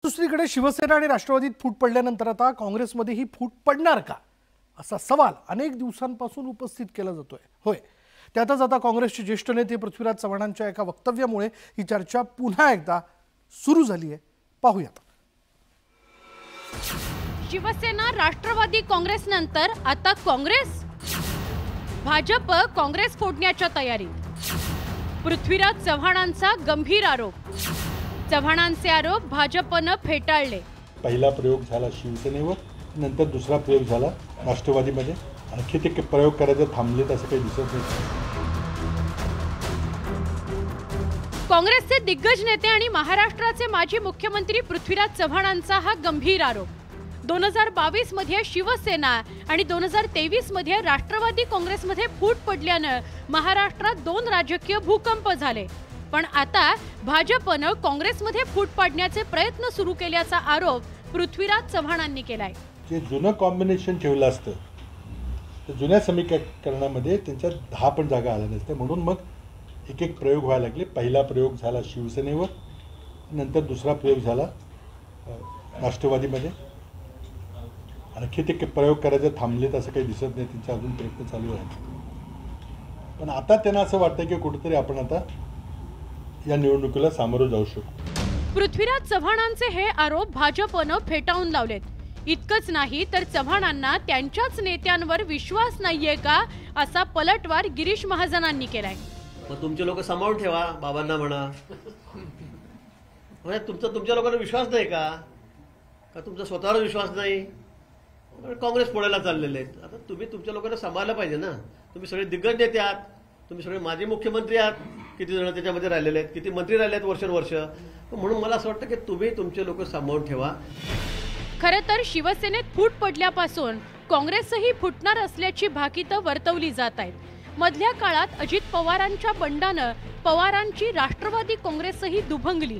दुसरीकडे शिवसेना आणि राष्ट्रवादीत फूट पडल्यानंतर आता काँग्रेसमध्ये ही फूट पडणार का असा सवाल अनेक दिवसांपासून उपस्थित केला जातोय। होय, त्यातच आता काँग्रेसचे ज्येष्ठ नेते पृथ्वीराज चव्हाणांच्या एका वक्तव्यामुळे ही चर्चा पुन्हा एकदा सुरू झाली आहे। पाहूयात। शिवसेना राष्ट्रवादी काँग्रेस नंतर आता काँग्रेस भाजप काँग्रेस फोडण्याच्या तयारीत। पृथ्वीराज चव्हाणांचा गंभीर आरोप। चव्हाणांचे आरोप भाजपने फेटाळले। पहिला प्रयोग झाला शिवसेनेवर, नंतर दुसरा प्रयोग झाला राष्ट्रवादीमध्ये। आणखी ते प्रयोग करायचे थांबलेत असं काही दिसत नाही। काँग्रेसचे दिग्गज नेते आणि महाराष्ट्राचे माजी मुख्यमंत्री पृथ्वीराज चव्हाणांचा हा गंभीर आरोप। 2022 मध्ये शिवसेना आणि 2023 मध्ये राष्ट्रवादी काँग्रेसमध्ये फूट पडल्याने महाराष्ट्रात 2 राजकीय भूकंप झाले। पण आता भाजपने काँग्रेसमध्ये फूट पाडण्याचे प्रयत्न सुरू केल्याचा आरोप पृथ्वीराज चव्हाणांनी केलाय। जे जुनं कॉम्बिनेशन ठेवलं असतं तर जुन्या समीकरणामध्ये त्यांच्या 10 पण जागा आल्या नसत्या, म्हणून मग एक एक प्रयोग व्हायला लागले। पहिला प्रयोग झाला शिवसेनेवर, नंतर दुसरा प्रयोग झाला राष्ट्रवादीमध्ये। आणखी ते प्रयोग करायचे थांबलेत असं काही दिसत नाही, त्यांचे अजून प्रयत्न चालू आहेत। पण आता त्यांना असं वाटतं की कुठेतरी आपण आता या निवडणुकीला सामोरं जाऊ शकतो। पृथ्वीराज चव्हाणांचे हे आरोप भाजपने फेटाळून लावलेत। इतकंच नाही तर चव्हाणांना त्यांच्याच नेत्यांवर विश्वास नाहीये का असा पलटवार गिरीश महाजनांनी केलाय। मग तुमचे लोक सांभाळून ठेवा, बाबांना म्हणा। म्हणजे तुमच्या लोकांना विश्वास नाही का तुमचा स्वतःवर विश्वास नाही? काँग्रेस फोडायला चाललेले आहेत। आता तुम्ही तुमच्या लोकांना सांभाळलं पाहिजे ना। तुम्ही सगळे दिग्गज नेते आहात, तुम्ही सगळे माजी मुख्यमंत्री आहात, किती जण त्याच्यामध्ये राहिलेले आहेत, किती मंत्री राहिले आहेत वर्ष। म्हणून मला असं वाटतं की तुम्ही तुमचे लोक सांभाळून ठेवा। खरं तर शिवसेनेत फूट पडल्यापासून काँग्रेसही फुटणार असल्याची भाकीतं वर्तवली जात आहेत। मधल्या काळात अजित पवारांच्या बंडानं पवारांची राष्ट्रवादी काँग्रेसही दुभंगली,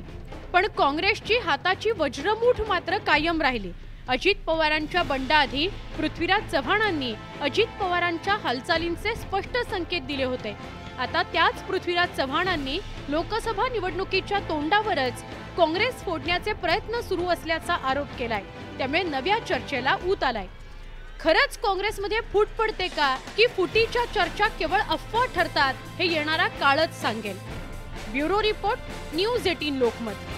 पण काँग्रेसची हाताची वज्रमूठ मात्र कायम राहिली। अजित पवारांच्या बंडाआधी पृथ्वीराज चव्हाणांनी अजित पवारांच्या हालचालींचे स्पष्ट संकेत दिले होते। आता त्याच पृथ्वीराज चव्हाणांनी लोकसभा निवडणुकीच्या तोंडावरच काँग्रेस फोडण्याचे प्रयत्न सुरू असल्याचा आरोप केलाय। त्यामुळे नव्या चर्चेला ऊत आलाय। खरंच काँग्रेसमध्ये फूट पडते का की फुटीच्या चर्चा केवळ अफवा ठरतात हे येणारा काळच सांगेल। Bureau report, news 18 Lokmat.